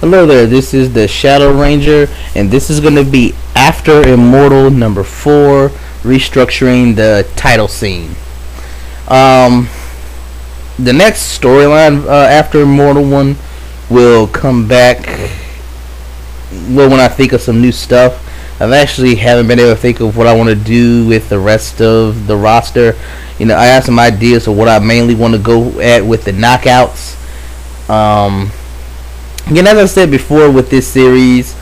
Hello there, this is the Shadow Ranger, and this is going to be after Immortal number 4, restructuring the title scene. The next storyline after Immortal 1 will come back, well, when I think of some new stuff. I actually haven't been able to think of what I want to do with the rest of the roster. You know, I have some ideas of what I mainly want to go at with the knockouts. Again, as I said before with this series,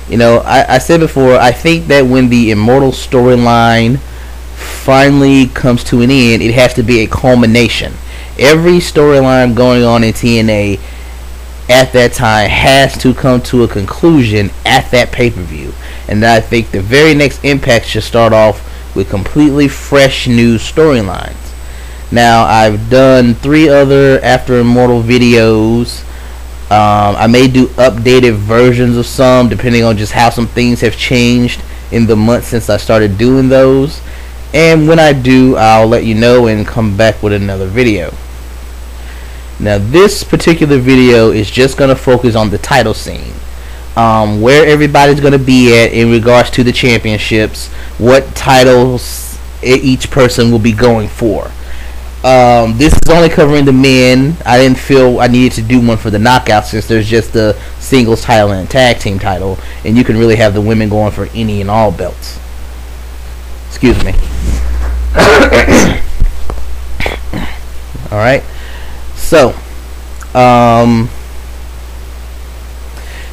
you know, I said before, I think that when the Immortal storyline finally comes to an end, it has to be a culmination. Every storyline going on in TNA at that time has to come to a conclusion at that pay-per-view. And I think the very next Impact should start off with completely fresh new storylines. Now, I've done 3 other After Immortal videos. I may do updated versions of some, depending on just how some things have changed in the months since I started doing those. And when I do, I'll let you know and come back with another video. Now, this particular video is just going to focus on the title scene. Where everybody's going to be at in regards to the championships, what titles each person will be going for. This is only covering the men. I didn't feel I needed to do one for the knockout, since there's just the singles title and tag team title, and you can really have the women going for any and all belts. Excuse me. Alright, so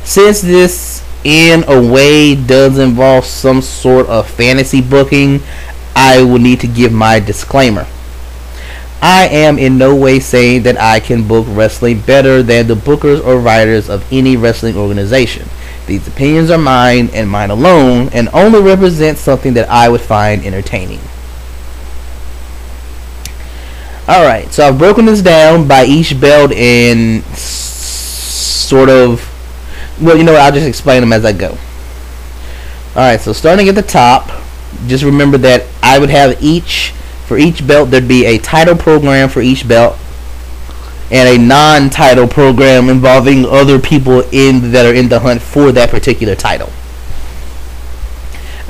since this in a way does involve some sort of fantasy booking, I will need to give my disclaimer. I am in no way saying that I can book wrestling better than the bookers or writers of any wrestling organization. These opinions are mine and mine alone, and only represent something that I would find entertaining. Alright, so I've broken this down by each belt in sort of, well, you know what, I'll just explain them as I go. Alright, so starting at the top, just remember that I would have for each belt, there'd be a title program for each belt, and a non-title program involving other people that are in the hunt for that particular title.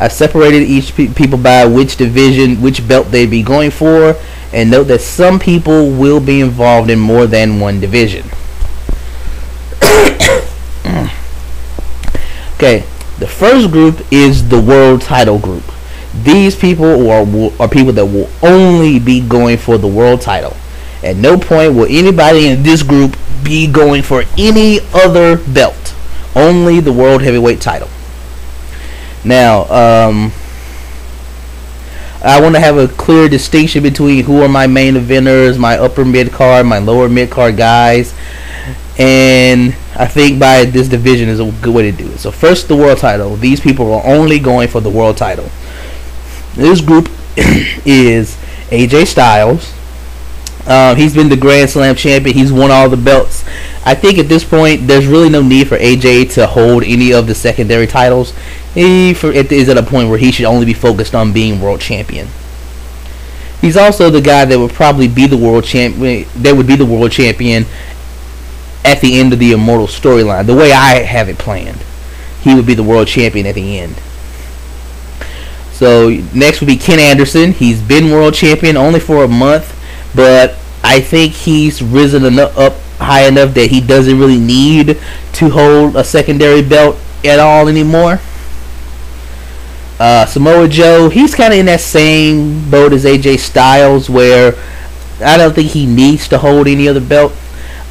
I've separated each people by which division, which belt they'd be going for, and note that some people will be involved in more than one division. Okay, the first group is the world title group. These people are people that will only be going for the world title. At no point will anybody in this group be going for any other belt. Only the world heavyweight title. Now, I want to have a clear distinction between who are my main eventers, my upper mid-card, my lower mid-card guys. And I think by this division is a good way to do it. So first, the world title. These people are only going for the world title. This group is AJ Styles. He's been the Grand Slam champion. He's won all the belts. I think at this point, there's really no need for AJ to hold any of the secondary titles. He is at a point where he should only be focused on being world champion. He's also the guy that would probably be the world champion. That would be the world champion at the end of the Immortal storyline. The way I have it planned, he would be the world champion at the end. So next would be Ken Anderson. He's been world champion only for a month, but I think he's risen up high enough that he doesn't really need to hold a secondary belt at all anymore. Samoa Joe, he's kind of in that same boat as AJ Styles, where I don't think he needs to hold any other belt.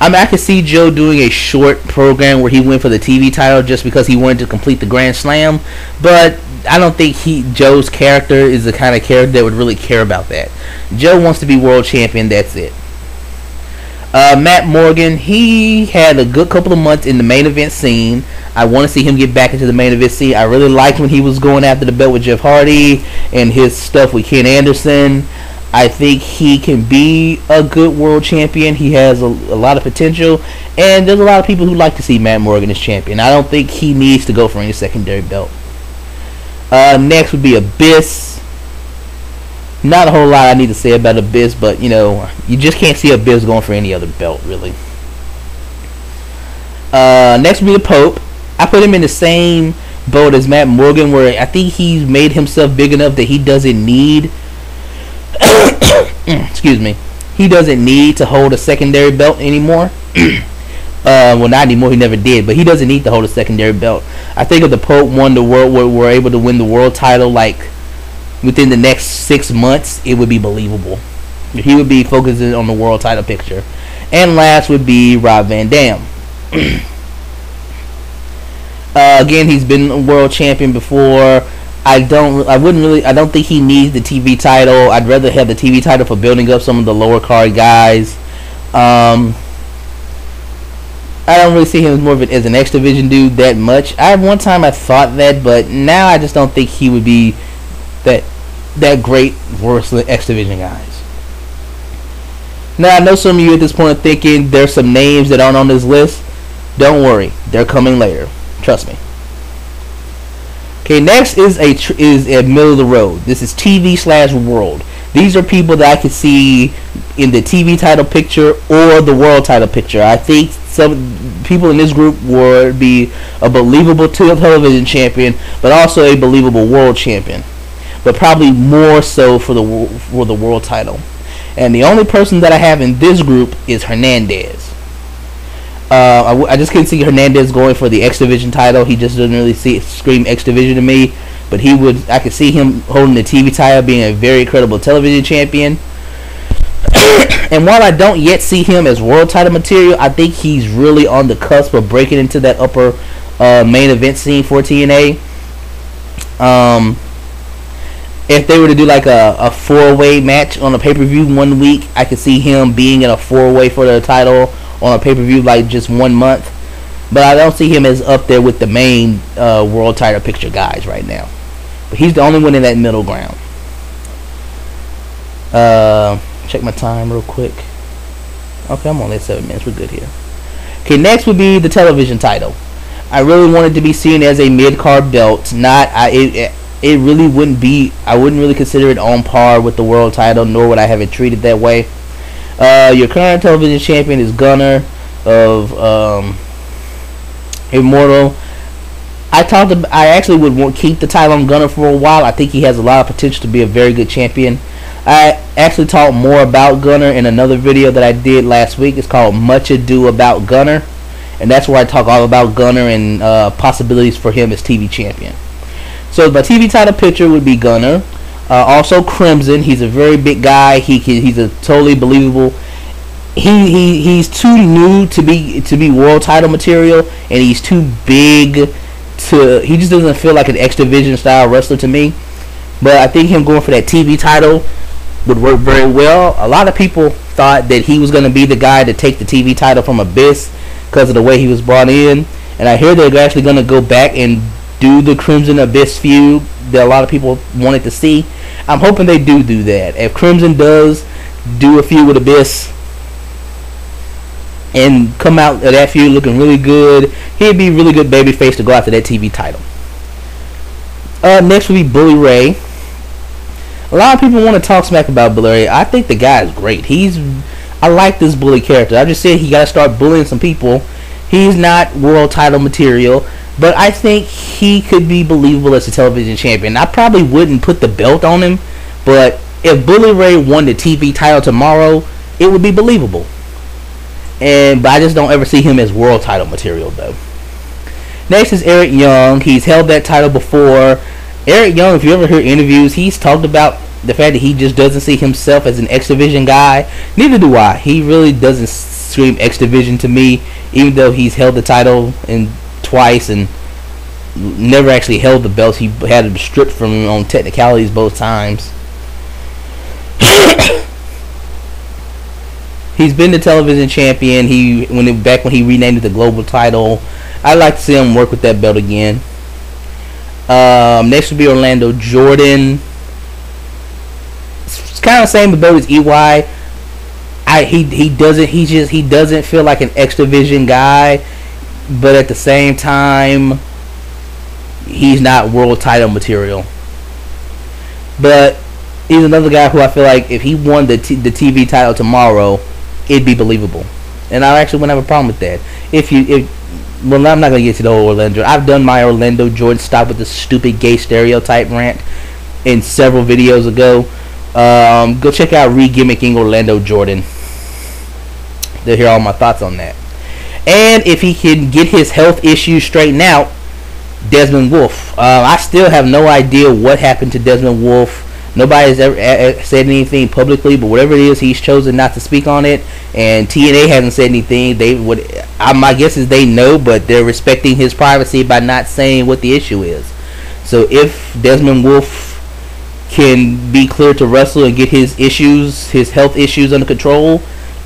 I mean, I could see Joe doing a short program where he went for the TV title just because he wanted to complete the Grand Slam, but I don't think Joe's character is the kind of character that would really care about that. Joe wants to be world champion, that's it. Matt Morgan, he had a good couple of months in the main event scene. I want to see him get back into the main event scene. I really liked when he was going after the belt with Jeff Hardy and his stuff with Ken Anderson. I think he can be a good world champion. He has a lot of potential, and there's a lot of people who like to see Matt Morgan as champion. I don't think he needs to go for any secondary belt. Next would be Abyss. Not a whole lot I need to say about Abyss, but you know, you just can't see Abyss going for any other belt, really. Next would be the Pope. I put him in the same boat as Matt Morgan, where I think he's made himself big enough that he doesn't need excuse me, he doesn't need to hold a secondary belt anymore. Well, not anymore, he never did, but he doesn't need to hold a secondary belt. I think if the Pope won the world, were able to win the world title like within the next 6 months, it would be believable. He would be focusing on the world title picture. And last would be Rob Van Dam. Again, he's been a world champion before. I don't think he needs the TV title. I'd rather have the TV title for building up some of the lower card guys. I don't really see him as more of as an X Division dude that much. One time I thought that, but now I just don't think he would be that great versus X Division guys. Now I know some of you at this point are thinking there's some names that aren't on this list. Don't worry, they're coming later. Trust me. Okay, next is a middle of the road. This is TV/world. These are people that I could see in the TV title picture or the world title picture. I think some people in this group would be a believable television champion, but also a believable world champion. But probably more so for the world title. And the only person that I have in this group is Hernandez. I just couldn't see Hernandez going for the X Division title. He just doesn't really scream X Division to me. But I could see him holding the TV title, being a very credible television champion. And while I don't yet see him as world title material, I think he's really on the cusp of breaking into that upper main event scene for TNA. If they were to do like a 4-way match on a pay-per-view 1 week, I could see him being in a 4-way for the title on a pay-per-view like just 1 month. But I don't see him as up there with the main world title picture guys right now. But he's the only one in that middle ground. Check my time real quick. Okay, I'm only at 7 minutes. We're good here. Okay, next would be the television title. I really wanted to be seen as a mid-card belt. It really wouldn't be. I wouldn't really consider it on par with the world title, nor would I have it treated that way. Your current television champion is Gunner of Immortal. I actually would keep the title on Gunner for a while. I think he has a lot of potential to be a very good champion. I actually talked more about Gunner in another video that I did last week. It's called Much Ado About Gunner, and that's where I talk all about Gunner and possibilities for him as TV champion. So my TV title picture would be Gunner. Also Crimson. He's a very big guy. He's a totally believable. He's too new to be world title material, and he's too big to. He just doesn't feel like an X Division style wrestler to me. But I think him going for that TV title would work very well. A lot of people thought that he was going to be the guy to take the TV title from Abyss because of the way he was brought in, and I hear they're actually going to go back and do the Crimson Abyss feud that a lot of people wanted to see. I'm hoping they do that. If Crimson does do a feud with Abyss and come out of that feud looking really good, he'd be a really good babyface to go after that TV title. Next would be Bully Ray. A lot of people want to talk smack about Bully Ray. I think the guy is great. I like this bully character. I just said he got to start bullying some people. He's not world title material, but I think he could be believable as a television champion. I probably wouldn't put the belt on him, but if Bully Ray won the TV title tomorrow, it would be believable. But I just don't ever see him as world title material, though. Next is Eric Young. He's held that title before. Eric Young, if you ever hear interviews, he's talked about the fact that he just doesn't see himself as an X Division guy. Neither do I. He really doesn't scream X Division to me, even though he's held the title twice and never actually held the belts. He had it stripped from him on technicalities both times. He's been the television champion. Back when he renamed it the global title. I'd like to see him work with that belt again. Next would be Orlando Jordan. It's kind of the same boat as EY. He doesn't feel like an X Division guy, but at the same time, he's not world title material. But he's another guy who I feel like if he won the TV title tomorrow, it'd be believable, and I actually wouldn't have a problem with that. If well, I'm not gonna get to the whole Orlando. I've done my Orlando Jordan stop with the stupid gay stereotype rant in several videos ago. Go check out re-gimmicking Orlando Jordan to hear all my thoughts on that. And if he can get his health issues straightened out, Desmond Wolfe. I still have no idea what happened to Desmond Wolfe. Nobody's ever said anything publicly, but whatever it is, he's chosen not to speak on it. And TNA hasn't said anything. They would, my guess is they know, but they're respecting his privacy by not saying what the issue is. So if Desmond Wolfe can be cleared to wrestle and get his health issues under control,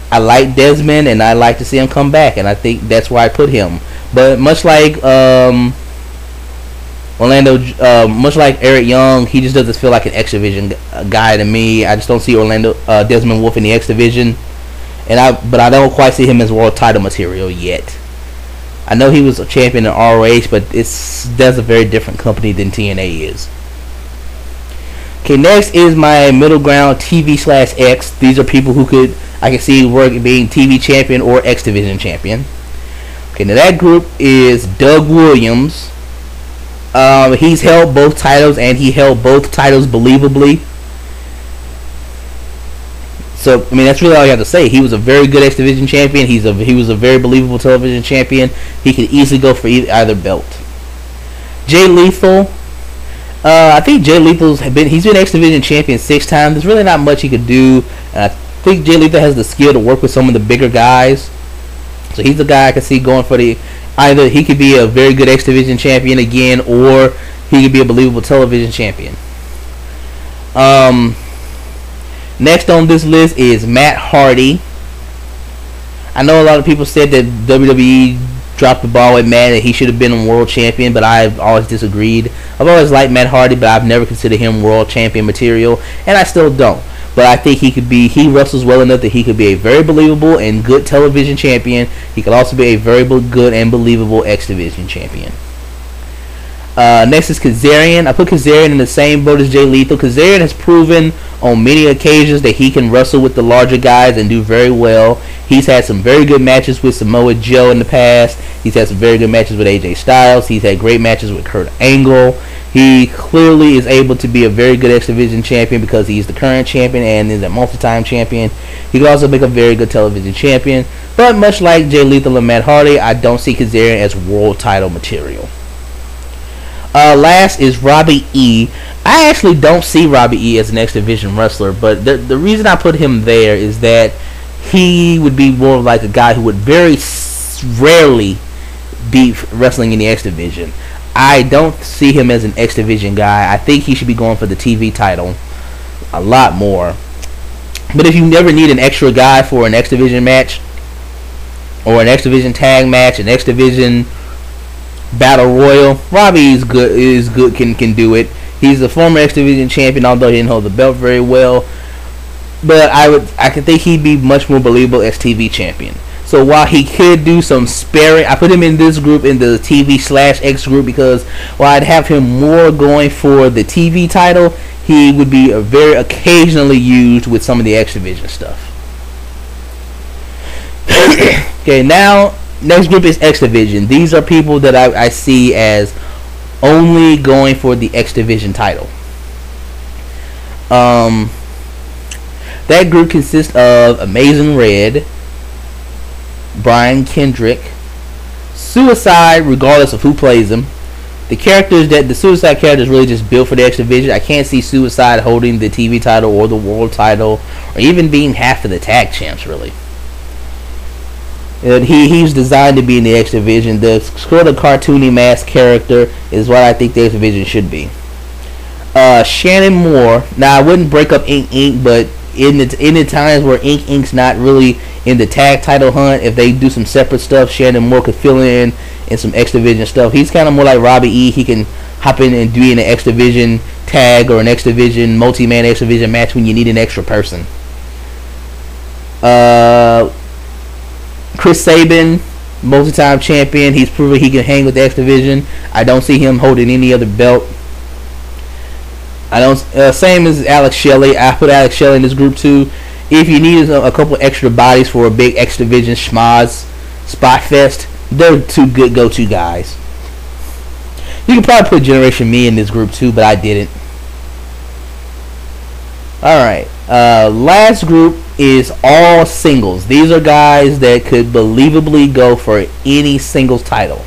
I like Desmond, and I like to see him come back, and I think that's where I put him. But much like Orlando, much like Eric Young, he just doesn't feel like an X Division guy to me. I just don't see Desmond Wolfe in the X Division, but I don't quite see him as world title material yet. I know he was a champion in ROH, but that's a very different company than TNA is. Okay, next is my middle ground, TV/X. These are people who I can see being TV champion or X Division champion. Okay, now that group is Doug Williams. He's held both titles, and he held both titles believably. So, I mean, that's really all you have to say. He was a very good X Division champion. He was a very believable television champion. He could easily go for either belt. Jay Lethal. I think Jay Lethal's he's been X Division champion 6 times. There's really not much he could do. I think Jay Lethal has the skill to work with some of the bigger guys. So he's the guy I can see going for either he could be a very good X Division champion again, or he could be a believable television champion. Next on this list is Matt Hardy. I know a lot of people said that WWE dropped the ball with Matt and he should have been a world champion, but I've always disagreed. I've always liked Matt Hardy, but I've never considered him world champion material, and I still don't. But I think he wrestles well enough that he could be a very believable and good television champion. He could also be a very good and believable X Division champion. Next is Kazarian. I put Kazarian in the same boat as Jay Lethal. Kazarian has proven on many occasions that he can wrestle with the larger guys and do very well. He's had some very good matches with Samoa Joe in the past. He's had some very good matches with AJ Styles. He's had great matches with Kurt Angle. He clearly is able to be a very good X Division champion because he's the current champion and is a multi-time champion. He could also make a very good television champion. But much like Jay Lethal and Matt Hardy, I don't see Kazarian as world title material. Last is Robbie E. I actually don't see Robbie E as an X Division wrestler, but the reason I put him there is that he would be more like a guy who would very rarely be wrestling in the X Division. I don't see him as an X Division guy. I think he should be going for the TV title a lot more. But if you never need an extra guy for an X Division match, or an X Division tag match, an X Division battle royal, Robbie is good, can do it. He's a former X Division champion, although he didn't hold the belt very well. But I could think he'd be much more believable as TV champion. So while he could do some sparing, I put him in this group, in the TV/X group, because while I'd have him more going for the TV title, he would be very occasionally used with some of the X Division stuff. Okay, now next group is X Division. These are people that I see as only going for the X Division title. That group consists of Amazing Red, Brian Kendrick, Suicide, regardless of who plays them. The Suicide character is really just built for the X Division. I can't see Suicide holding the TV title or the world title, or even being half of the tag champs, really. He's designed to be in the X Division. The sort of cartoony mask character is what I think the X Division should be. Shannon Moore. Now, I wouldn't break up Inc., but in the times where Inc's not really in the tag title hunt, if they do some separate stuff, Shannon Moore could fill in some X Division stuff. He's kind of more like Robbie E. He can hop in and be in an X Division tag or an X Division multi-man X Division match when you need an extra person. Chris Sabin, multi-time champion. He's proven he can hang with the X Division. I don't see him holding any other belt. Same as Alex Shelly. I put Alex Shelly in this group too. If you need a couple extra bodies for a big X Division schmoz spot fest, They're two good go-to guys. You can probably put Generation Me in this group too, but I didn't. Alright. Last group is all singles. These are guys that could believably go for any singles title.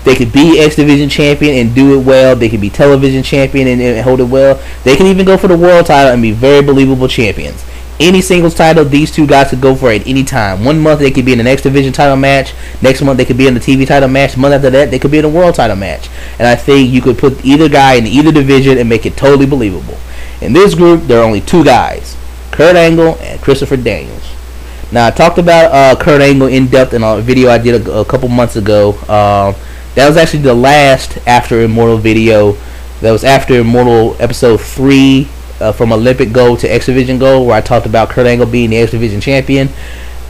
They could be X Division champion and do it well. They could be television champion and hold it well. They can even go for the world title and be very believable champions. Any singles title, these two guys could go for it at any time. 1 month they could be in the X Division title match. Next month they could be in the TV title match. The month after that they could be in the world title match. And I think you could put either guy in either division and make it totally believable. In this group, there are only two guys, Kurt Angle and Christopher Daniels. Now, I talked about Kurt Angle in depth in a video I did a couple months ago. That was actually the last After Immortal video. That was after Immortal episode 3, from Olympic Gold to X Division Gold, where I talked about Kurt Angle being the X Division champion.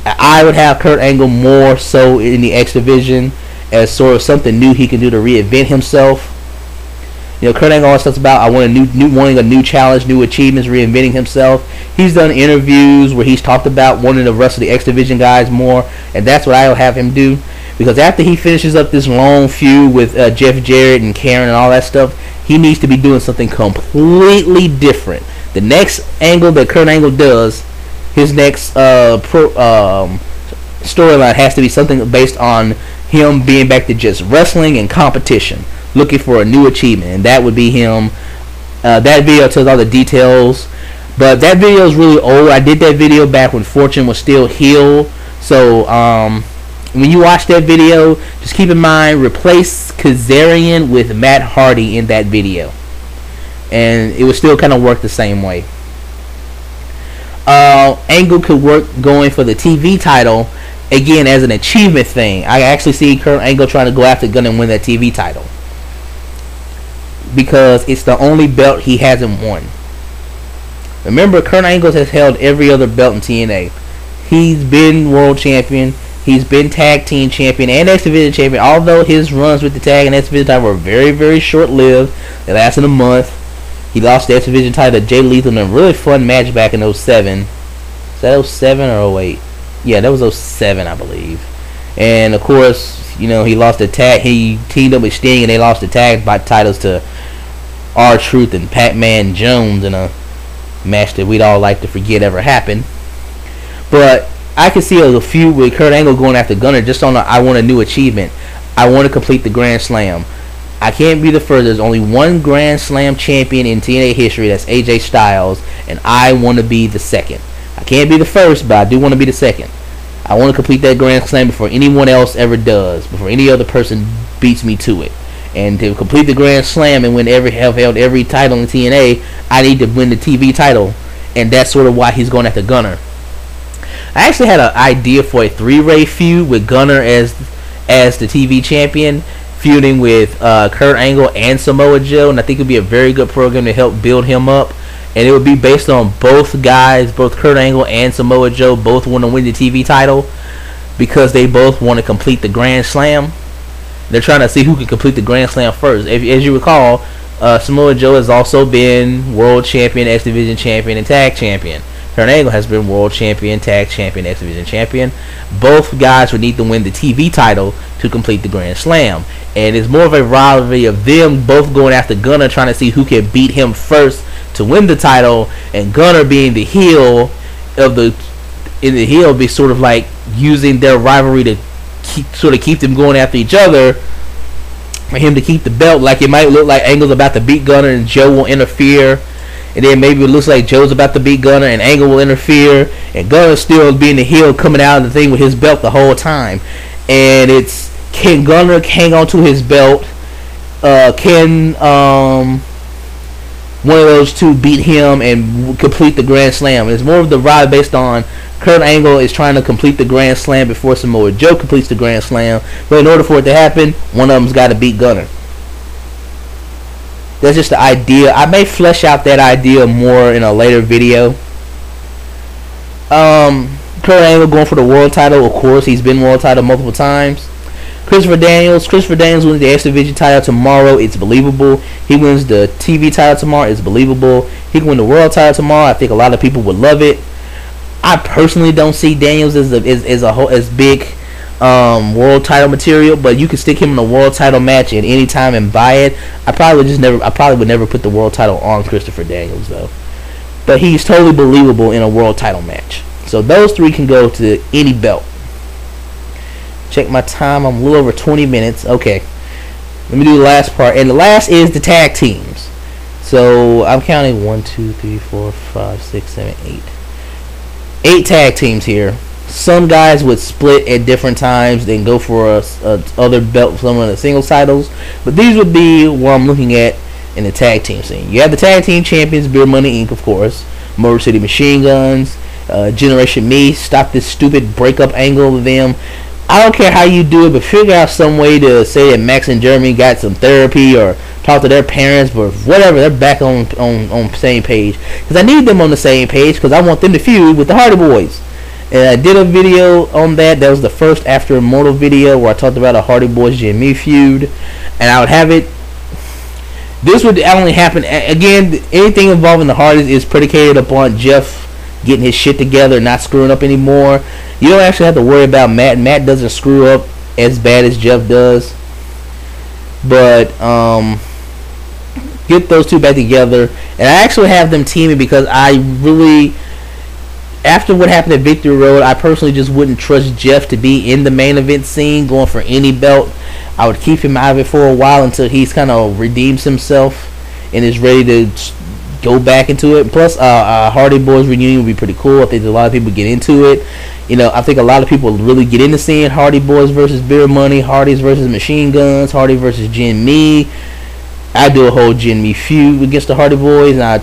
I would have Kurt Angle more so in the X Division as sort of something new he can do to reinvent himself. You know, Kurt Angle always talks about wanting a new challenge, new achievements, reinventing himself. He's done interviews where he's talked about wanting to wrestle the X Division guys more, and that's what I'll have him do. Because after he finishes up this long feud with Jeff Jarrett and Karen and all that stuff, he needs to be doing something completely different. The next angle that Kurt Angle does, his next storyline has to be something based on him being back to just wrestling and competition, looking for a new achievement, and that would be him. That video tells all the details, but that video is really old. I did that video back when Fortune was still heel, so when you watch that video, just keep in mind, replace Kazarian with Matt Hardy in that video, and it would still kind of work the same way. Angle could work going for the TV title again as an achievement thing. I actually see Kurt Angle trying to go after Gunn and win that TV title because it's the only belt he hasn't won. Remember, Kurt Angle has held every other belt in TNA. He's been world champion. He's been tag team champion and X Division champion, although his runs with the tag and X Division title were very, very short-lived. They lasted a month. He lost the X Division title to Jay Lethal in a really fun match back in 07. Is that 07 or 08? Yeah, that was 07, I believe. And, of course, you know, he lost the tag. He teamed up with Sting, and they lost the tag titles to R-Truth and Pac-Man Jones in a match that we'd all like to forget ever happened. But I could see a feud with Kurt Angle going after Gunner just on I want a new achievement. I want to complete the Grand Slam. I can't be the first. There's only one Grand Slam champion in TNA history. That's AJ Styles, and I want to be the second. I can't be the first, but I do want to be the second. I want to complete that Grand Slam before anyone else ever does, before any other person beats me to it. And to complete the Grand Slam and have held every title in TNA, I need to win the TV title, and that's sort of why he's going after Gunner. I actually had an idea for a three-way feud with Gunner as the TV champion, feuding with Kurt Angle and Samoa Joe, and I think it would be a very good program to help build him up. And it would be based on both guys, both Kurt Angle and Samoa Joe, both want to win the TV title because they both want to complete the Grand Slam. They're trying to see who can complete the Grand Slam first. As you recall, Samoa Joe has also been World Champion, X Division Champion, and Tag Champion. Kurt Angle has been World Champion, Tag Champion, X Division Champion. Both guys would need to win the TV title to complete the Grand Slam. And it's more of a rivalry of them both going after Gunner, trying to see who can beat him first to win the title, and Gunner being the heel be sort of like using their rivalry to keep them going after each other, for him to keep the belt. Like it might look like Angle's about to beat Gunner and Joe will interfere, and then maybe it looks like Joe's about to beat Gunner and Angle will interfere, and Gunner still being the heel coming out of the thing with his belt the whole time. And it's, can Gunner hang on to his belt? Can one of those two beat him and complete the Grand Slam? It's more of the ride based on Kurt Angle is trying to complete the Grand Slam before Samoa Joe completes the Grand Slam, but in order for it to happen, one of them's got to beat Gunner. That's just the idea. I may flesh out that idea more in a later video. Kurt Angle going for the world title. Of course, he's been world title multiple times. Christopher Daniels wins the X Division title tomorrow. It's believable. He wins the TV title tomorrow. It's believable. He can win the world title tomorrow. I think a lot of people would love it. I personally don't see Daniels as big world title material, but you could stick him in a world title match at any time and buy it. I probably would never put the world title on Christopher Daniels though. But he's totally believable in a world title match. So those three can go to any belt. Check my time. I'm a little over 20 minutes. Okay. Let me do the last part. And the last is the tag teams. So I'm counting 1, 2, 3, 4, 5, 6, 7, 8. 8 tag teams here. Some guys would split at different times, then go for a other belt, some of the singles titles. But these would be what I'm looking at in the tag team scene. You have the tag team champions, Beer Money Inc., of course. Motor City Machine Guns, Generation Me. Stop this stupid breakup angle of them. I don't care how you do it, but figure out some way to say that Max and Jeremy got some therapy or talk to their parents, but whatever, they're back on same page. Because I need them on the same page because I want them to feud with the Hardy Boys. And I did a video on that. That was the first After Immortal video where I talked about a Hardy Boys Jim Me feud. And I would have it. This would only happen, again, anything involving the Hardys is predicated upon Jeff getting his shit together, not screwing up anymore. You don't actually have to worry about Matt. Matt doesn't screw up as bad as Jeff does. But get those two back together. And I actually have them teaming because I really, after what happened at Victory Road, I personally just wouldn't trust Jeff to be in the main event scene going for any belt. I would keep him out of it for a while until he's kind of redeems himself and is ready to go back into it. Plus, Hardy Boys reunion would be pretty cool. I think a lot of people get into it. You know, I think a lot of people really get into seeing Hardy Boys versus Beer Money, Hardys versus Machine Guns, Hardy versus Jin Me. I do a whole Jin Me feud against the Hardy Boys, and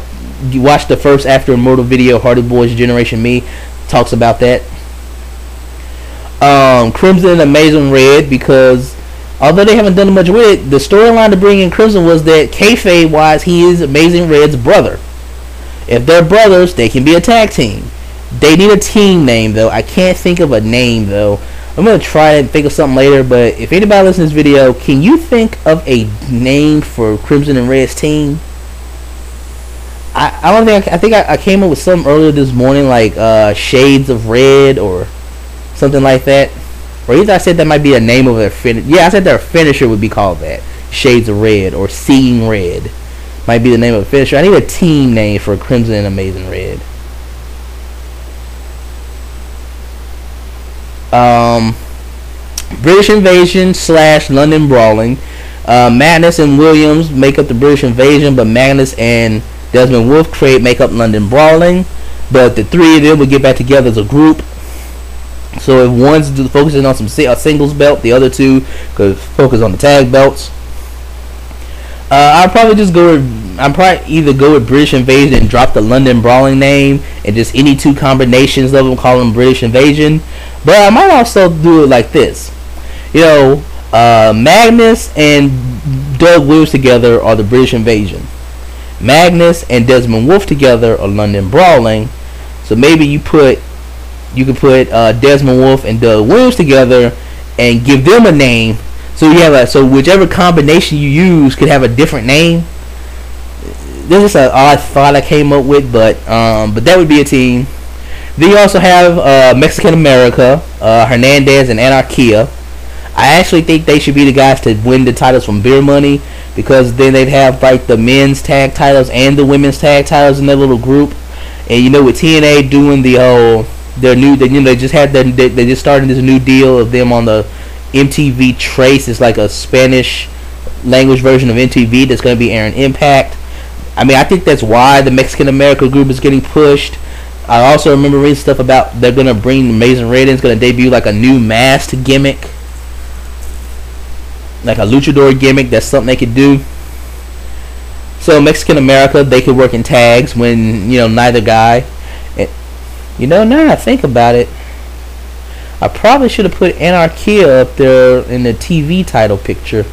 you watch the first After Immortal video, Hardy Boys Generation Me talks about that. Crimson and Amazing Red, because although they haven't done much with it, the storyline to bring in Crimson was that kayfabe wise, he is Amazing Red's brother. If they're brothers, they can be a tag team. They need a team name though. I can't think of a name though. I'm gonna try and think of something later. But if anybody listens to this video, can you think of a name for Crimson and Red's team? I don't think I think I came up with something earlier this morning, like Shades of Red or something like that. Or either I said that might be a name of their finisher. Yeah, I said their finisher would be called that. Shades of Red or Seeing Red might be the name of the finisher. I need a team name for Crimson and Amazing Red. British Invasion / London Brawling. Magnus and Williams make up the British Invasion, but Magnus and Desmond Wolfe make up London Brawling. But the three of them would get back together as a group. So if one's focusing on a singles belt, the other two could focus on the tag belts. I'd probably just go with, either go with British Invasion and drop the London Brawling name and just any two combinations of them, call them British Invasion. But I might also do it like this. You know, Magnus and Doug Williams together are the British Invasion. Magnus and Desmond Wolfe together are London Brawling. So maybe you could put Desmond Wolfe and Doug Williams together and give them a name. So you have so whichever combination you use could have a different name. This is an odd thought I came up with, but that would be a team. Then you also have Mexican America, Hernandez and Anarquia. I actually think they should be the guys to win the titles from Beer Money, because then they'd have like the men's tag titles and the women's tag titles in their little group. And you know, with TNA doing the whole they just started this new deal of them on the MTV Trace. It's like a Spanish language version of MTV that's going to be airing Impact. I mean, I think that's why the Mexican America group is getting pushed. I also remember reading stuff about they're going to bring Amazing Red in. It's going to debut like a new masked gimmick, like a luchador gimmick. That's something they could do. So Mexican America, they could work in tags when, you know, neither guy. You know, now I think about it, I probably should have put Anarquia up there in the TV title picture.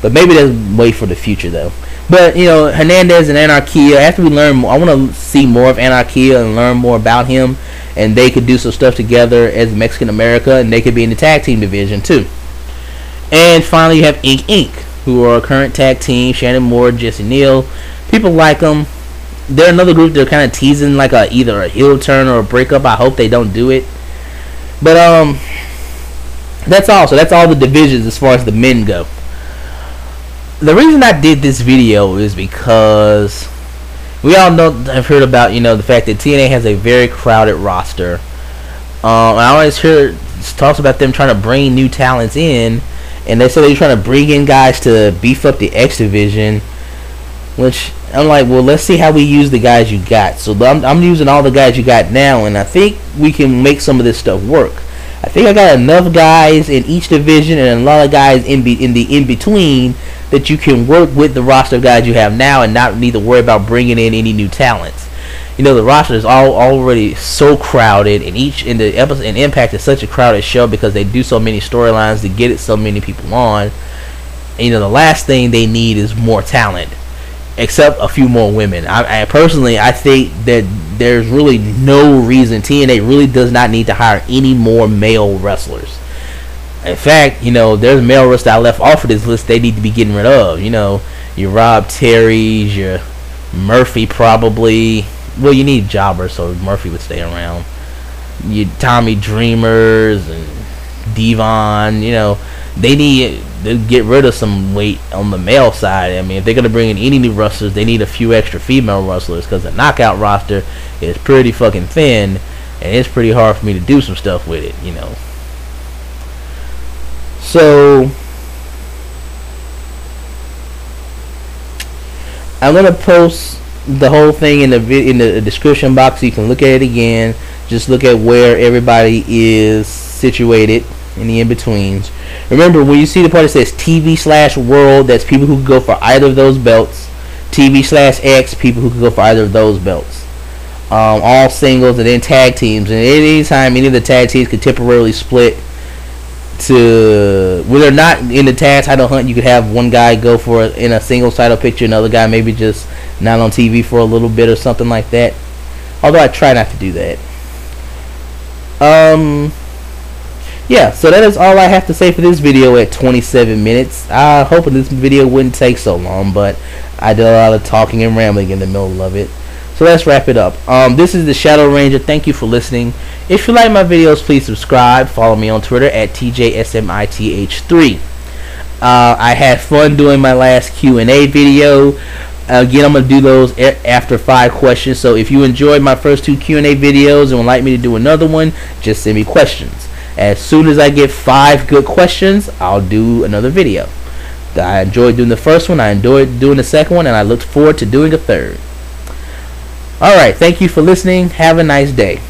But maybe that's wait for the future though. But you know, Hernandez and Anarquia, after we learn more, I want to see more of Anarquia and learn more about him, and they could do some stuff together as Mexican America, and they could be in the tag team division too. And finally, you have Inc., who are a current tag team. Shannon Moore, Jesse Neal. People like them. they're another group they're kind of teasing like either a heel turn or a breakup. I hope they don't do it. But that's all. So that's all the divisions as far as the men go. The reason I did this video is because we all know, I've heard about, the fact that TNA has a very crowded roster. I always hear talks about them trying to bring new talents in, and they say they're trying to bring in guys to beef up the X division, which I'm like, well, let's see how we use the guys you got. So I'm using all the guys you got now, and I think we can make some of this stuff work. I think I got enough guys in each division and a lot of guys in the in-between that you can work with the roster of guys you have now and not need to worry about bringing in any new talents. The roster is already so crowded, and the episode and Impact is such a crowded show because they do so many storylines to get it so many people on. And, the last thing they need is more talent, except a few more women. I personally think that there's really no reason. TNA really does not need to hire any more male wrestlers. In fact, there's male wrestlers I left off of this list they need to be getting rid of. Your Rob Terry's, your Murphy probably. Well, you need jobbers, so Murphy would stay around. Your Tommy Dreamers and Devon, they need to get rid of some weight on the male side. I mean, if they're going to bring in any new wrestlers, they need a few extra female wrestlers because the knockout roster is pretty fucking thin, and it's pretty hard for me to do some stuff with it, So I'm gonna post the whole thing in the description box so you can look at it again. Just look at where everybody is situated in the in-betweens. Remember, when you see the part that says TV/World, that's people who go for either of those belts. TV/X, people who can go for either of those belts. All singles, and then tag teams. And at any time, any of the tag teams could temporarily split to when they're not in the tag title hunt. You could have one guy go for it in a singles title picture, another guy maybe just not on TV for a little bit or something like that. Although I try not to do that. Yeah, so that is all I have to say for this video at 27 minutes. I hope this video wouldn't take so long, but I did a lot of talking and rambling in the middle of it. So let's wrap it up. This is the Shadow Ranger. Thank you for listening. If you like my videos, please subscribe. Follow me on Twitter at TJSMITH3. I had fun doing my last Q&A video. Again, I'm going to do those after 5 questions. So if you enjoyed my first 2 Q&A videos and would like me to do another one, just send me questions. As soon as I get 5 good questions, I'll do another video. I enjoyed doing the first one. I enjoyed doing the second one. And I look forward to doing a third. Alright, thank you for listening. Have a nice day.